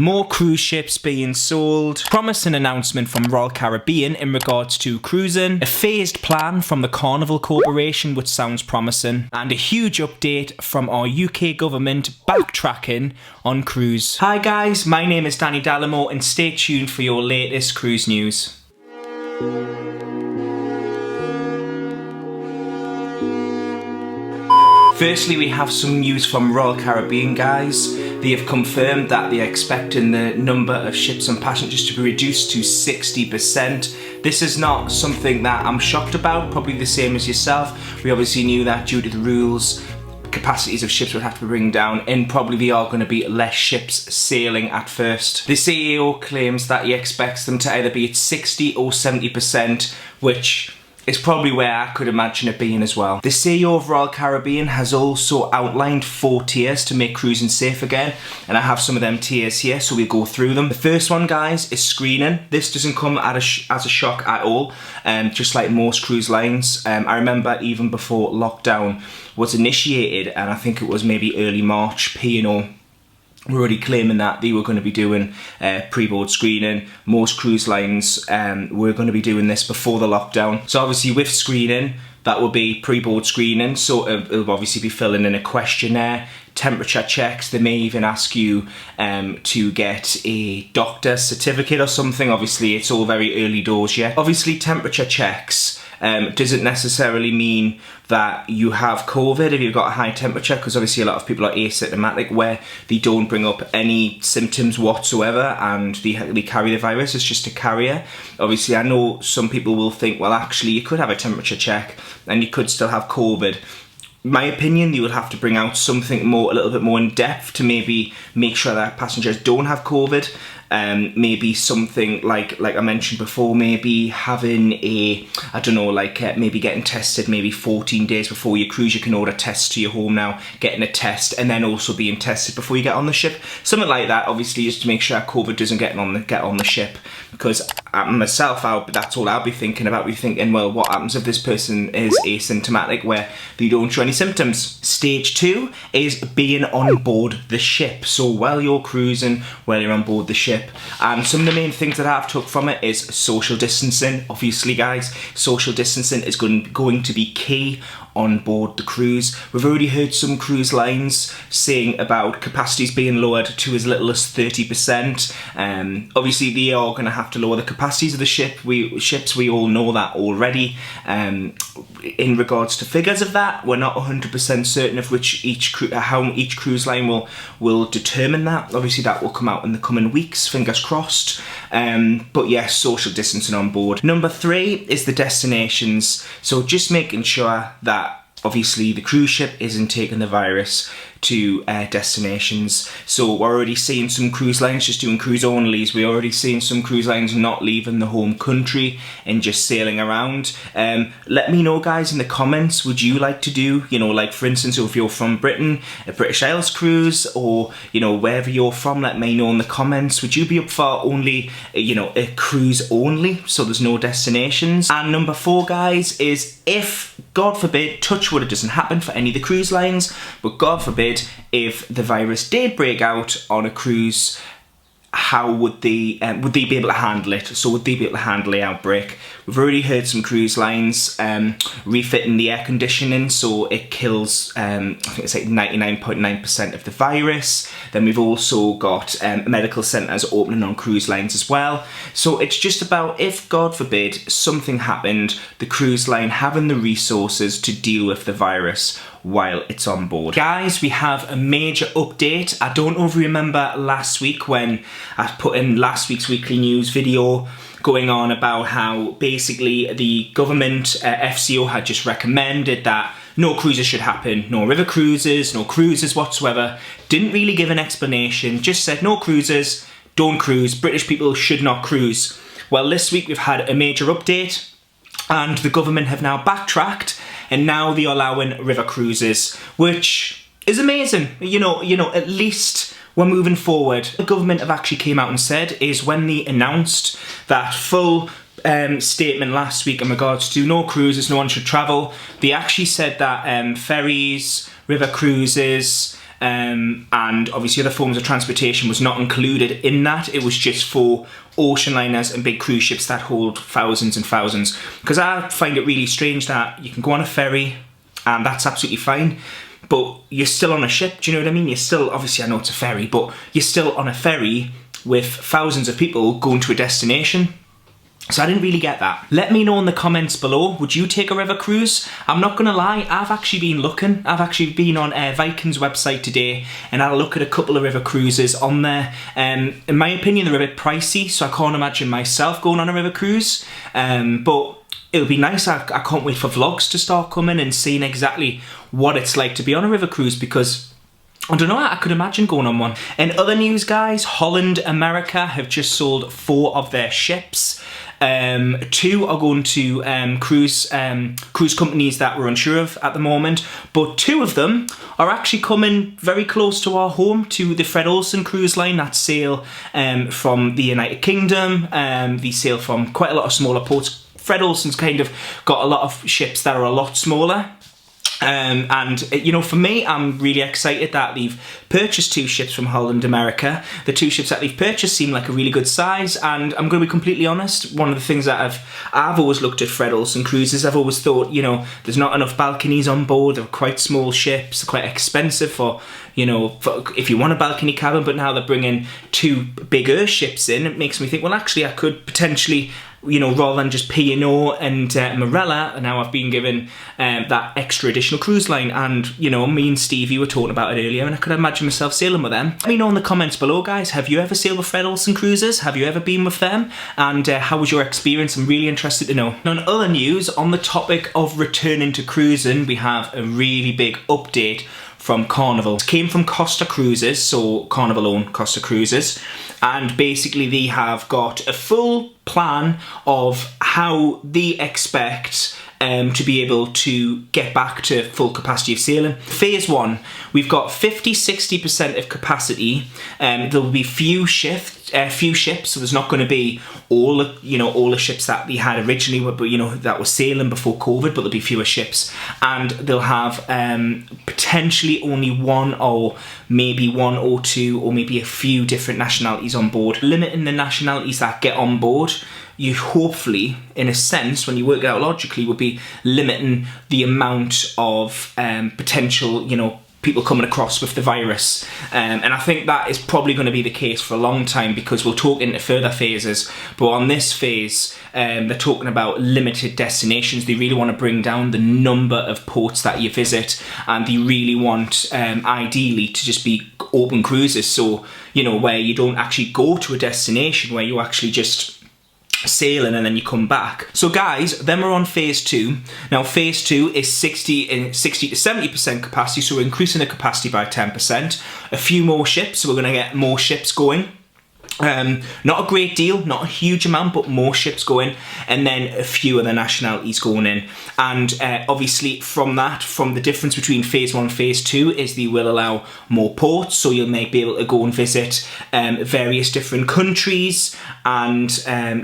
More cruise ships being sold, promising announcement from Royal Caribbean in regards to cruising, a phased plan from the Carnival Corporation which sounds promising, and a huge update from our UK government backtracking on cruise. Hi guys, my name is Dalimore and stay tuned for your latest cruise news. Firstly, we have some news from Royal Caribbean, guys. They have confirmed that they're expecting the number of ships and passengers to be reduced to 60%. This is not something that I'm shocked about, probably the same as yourself. We obviously knew that due to the rules, capacities of ships would have to bring down, and probably there are going to be less ships sailing at first. The CEO claims that he expects them to either be at 60 or 70%, which is probably where I could imagine it being as well. The CEO of Royal Caribbean has also outlined 4 tiers to make cruising safe again, and I have some of them tiers here, so we'll go through them. The first one, guys, is screening. This doesn't come as a shock at all, just like most cruise lines. I remember even before lockdown was initiated, and I think it was maybe early March, P&O were already claiming that they were going to be doing pre-board screening. Most cruise lines were going to be doing this before the lockdown. So obviously with screening, that will be pre-board screening. So it'll obviously be filling in a questionnaire, temperature checks. They may even ask you to get a doctor's certificate or something. Obviously it's all very early doors yet. Obviously temperature checks doesn't necessarily mean that you have COVID if you've got a high temperature, because obviously a lot of people are asymptomatic where they don't bring up any symptoms whatsoever and they carry the virus. It's just a carrier. Obviously I know some people will think, well actually you could have a temperature check and you could still have COVID. My opinion, you would have to bring out something more, a little bit more in depth to maybe make sure that passengers don't have COVID. Maybe something like I mentioned before, maybe having a, I don't know, maybe getting tested maybe 14 days before your cruise. You can order tests to your home now, getting a test and then also being tested before you get on the ship. Something like that, obviously, just to make sure COVID doesn't get on the ship. Because myself, that's all I'll be thinking about. Be thinking, well, what happens if this person is asymptomatic where they don't show any symptoms? Stage 2 is being on board the ship. So while you're cruising, while you're on board the ship, and some of the main things that I've took from it is social distancing. Obviously, guys, social distancing is going to be key on board the cruise. We've already heard some cruise lines saying about capacities being lowered to as little as 30%. Obviously, they are going to have to lower the capacities of the ships. We all know that already. In regards to figures of that, we're not 100% certain of how each cruise line will determine that. Obviously, that will come out in the coming weeks, fingers crossed. But yes, social distancing on board. Number 3 is the destinations. So just making sure that obviously the cruise ship isn't taking the virus to destinations. So we're already seeing some cruise lines just doing cruise onlys. We're already seeing some cruise lines not leaving the home country and just sailing around. Let me know, guys, in the comments, would you like to do, like for instance, if you're from Britain, a British Isles cruise, or wherever you're from, let me know in the comments. Would you be up for only a cruise only, so there's no destinations? And number 4, guys, is if, God forbid, touch wood, it doesn't happen for any of the cruise lines, but God forbid, if the virus did break out on a cruise, how would they be able to handle it? So would they be able to handle the outbreak? We've already heard some cruise lines refitting the air conditioning so it kills, I think it's like 99.9% of the virus. Then we've also got medical centres opening on cruise lines as well. So it's just about, if God forbid something happened, the cruise line having the resources to deal with the virus while it's on board. Guys, we have a major update. I don't know if you remember last week when I put in last week's weekly news video going on about how basically the government FCO had just recommended that no cruises should happen, no river cruises, no cruises whatsoever. Didn't really give an explanation, just said no cruises, don't cruise, British people should not cruise. Well, this week we've had a major update and the government have now backtracked and now they're allowing river cruises, which is amazing. At least we're moving forward. The government have actually came out and said is when they announced that full statement last week in regards to no cruises, no one should travel, they actually said that ferries, river cruises, and obviously other forms of transportation was not included in that. It was just for ocean liners and big cruise ships that hold thousands and thousands. Because I find it really strange that you can go on a ferry and that's absolutely fine, but you're still on a ship, do you know what I mean? You're still, obviously I know it's a ferry, but you're still on a ferry with thousands of people going to a destination. So I didn't really get that. Let me know in the comments below, would you take a river cruise? I'm not gonna lie, I've actually been looking. I've actually been on Viking's website today and had a look at a couple of river cruises on there. In my opinion, they're a bit pricey, so I can't imagine myself going on a river cruise. But it'll be nice. I can't wait for vlogs to start coming and seeing exactly what it's like to be on a river cruise, because I don't know, I could imagine going on one. In other news, guys, Holland America have just sold 4 of their ships. 2 are going to cruise companies that we're unsure of at the moment, but 2 of them are actually coming very close to our home, to the Fred Olsen cruise line that sail from the United Kingdom. They sail from quite a lot of smaller ports. Fred Olsen's kind of got a lot of ships that are a lot smaller. And you know, for me, I'm really excited that they've purchased 2 ships from Holland America. The 2 ships that they've purchased seem like a really good size, and I'm going to be completely honest, one of the things that I've always looked at Fred Olsen cruises, I've always thought, you know, there's not enough balconies on board. They're quite small ships, they're quite expensive for, you know, if you want a balcony cabin, but now they're bringing 2 bigger ships in. It makes me think, well, actually I could potentially, you know, rather than just P&O and Marella, and now I've been given that extra additional cruise line, and, you know, me and Stevie were talking about it earlier, and I could imagine myself sailing with them. Let me know in the comments below, guys, have you ever sailed with Fred Olsen cruises? Have you ever been with them? And how was your experience? I'm really interested to know. Now, in other news, on the topic of returning to cruising, we have a really big update from Carnival. It came from Costa Cruises, so Carnival own Costa Cruises, and basically they have got a full plan of how they expect to be able to get back to full capacity of sailing. Phase 1, we've got 50-60% of capacity. There'll be few ships, so there's not going to be all the ships that they had originally, but you know, that were sailing before COVID, but there'll be fewer ships, and they'll have potentially only 1 or maybe 1 or 2 or maybe a few different nationalities on board. Limiting the nationalities that get on board, you hopefully, in a sense, when you work it out logically, would be limiting the amount of potential, you know, people coming across with the virus. And I think that is probably going to be the case for a long time, because we'll talk into further phases. But on this phase, they're talking about limited destinations. They really want to bring down the number of ports that you visit, and they really want, ideally, to just be open cruises. So, you know, where you don't actually go to a destination, where you actually just sailing and then you come back. So guys, then we're on phase 2. Now phase 2 is 60 to 70% capacity, so we're increasing the capacity by 10%. A few more ships, so we're going to get more ships going. Not a great deal, not a huge amount, but more ships going, and then a few other nationalities going in. And obviously from the difference between phase 1 and phase 2 is they will allow more ports, so you'll be able to go and visit various different countries, and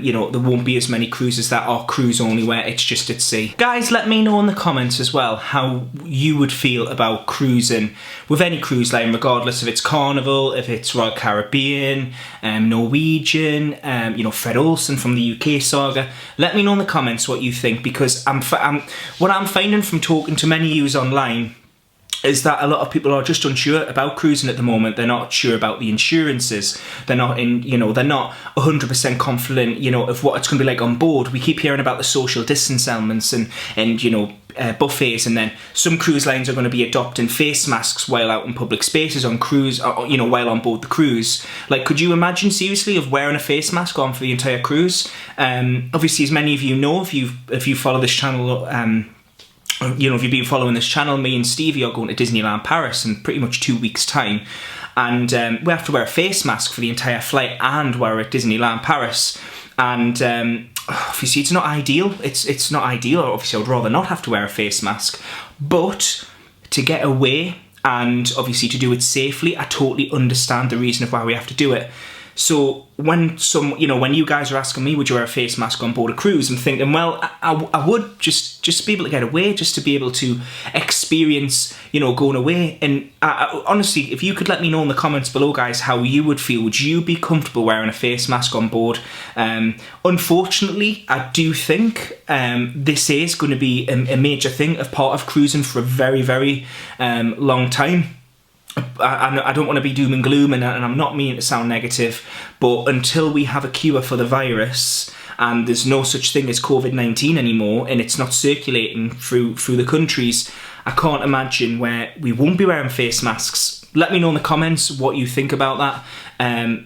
you know, there won't be as many cruises that are cruise only, where it's just at sea. Guys, let me know in the comments as well how you would feel about cruising with any cruise line, regardless if it's Carnival, if it's Royal Caribbean, Norwegian, you know, Fred Olsen from the UK saga. Let me know in the comments what you think, because what I'm finding from talking to many of you online is that a lot of people are just unsure about cruising at the moment. They're not sure about the insurances. They're not they're not 100% confident, you know, of what it's going to be like on board. We keep hearing about the social distance elements and you know, buffets, and then some cruise lines are going to be adopting face masks while out in public spaces on cruise, or, you know, while on board the cruise. Like, could you imagine seriously of wearing a face mask on for the entire cruise? Obviously, as many of you know, if you follow this channel, you know, if you've been following this channel, me and Stevie are going to Disneyland Paris in pretty much 2 weeks' time, and we have to wear a face mask for the entire flight, and we're at Disneyland Paris, and obviously it's not ideal. It's not ideal. Obviously, I would rather not have to wear a face mask, but to get away and obviously to do it safely, I totally understand the reason of why we have to do it. So when when you guys are asking me, would you wear a face mask on board a cruise? I'm thinking, well, I would just to be able to get away, just to be able to experience, going away. And honestly, if you could let me know in the comments below, guys, how you would feel. Would you be comfortable wearing a face mask on board? Unfortunately, I do think this is going to be a major thing, of part of cruising for a very, very long time. I don't want to be doom and gloom, and I'm not meaning to sound negative, but until we have a cure for the virus and there's no such thing as COVID-19 anymore, and it's not circulating through the countries, I can't imagine where we won't be wearing face masks. Let me know in the comments what you think about that.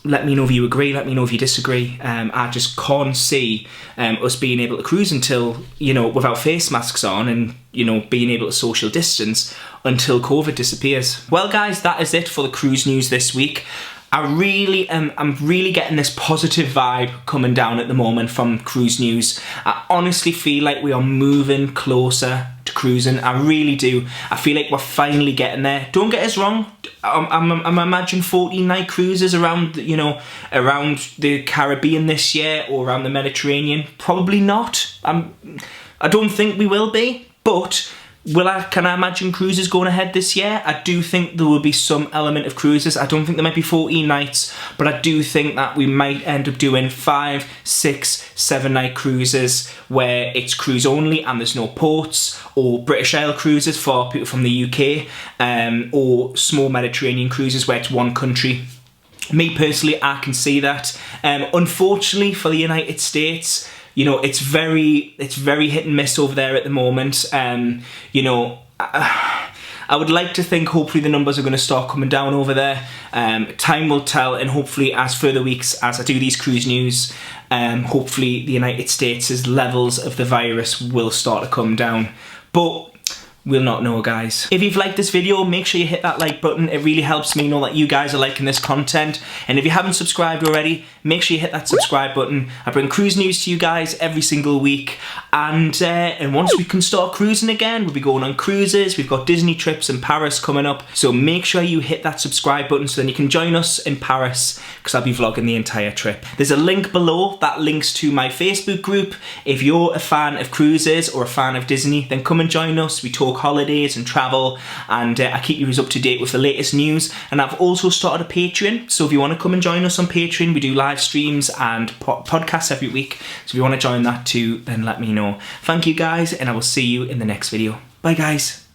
Let me know if you agree, let me know if you disagree. I just can't see us being able to cruise until, without face masks on, and, being able to social distance until COVID disappears. Well, guys, that is it for the cruise news this week. I'm really getting this positive vibe coming down at the moment from cruise news. I honestly feel like we are moving closer to cruising. I really do. I feel like we're finally getting there. Don't get us wrong. I'm imagining 14-night cruises around, around the Caribbean this year, or around the Mediterranean. Probably not. I don't think we will be, but can I imagine cruises going ahead this year? I do think there will be some element of cruises. I don't think there might be 14 nights, but I do think that we might end up doing 5, 6, 7-night cruises where it's cruise only and there's no ports, or British Isle cruises for people from the UK, or small Mediterranean cruises where it's one country. Me personally, I can see that. Unfortunately for the United States, it's very hit and miss over there at the moment. I would like to think hopefully the numbers are going to start coming down over there. Time will tell, and hopefully as further weeks, as I do these cruise news, hopefully the United States' levels of the virus will start to come down. But we'll not know, guys. If you've liked this video, make sure you hit that like button. It really helps me know that you guys are liking this content. And if you haven't subscribed already, make sure you hit that subscribe button. I bring cruise news to you guys every single week. And once we can start cruising again, we'll be going on cruises. We've got Disney trips in Paris coming up. So make sure you hit that subscribe button so then you can join us in Paris, because I'll be vlogging the entire trip. There's a link below that links to my Facebook group. If you're a fan of cruises or a fan of Disney, then come and join us. We talk holidays and travel, and I keep you up to date with the latest news. And I've also started a Patreon, so if you want to come and join us on Patreon, we do live streams and podcasts every week. So if you want to join that too, then let me know. Thank you, guys, and I will see you in the next video. Bye, guys.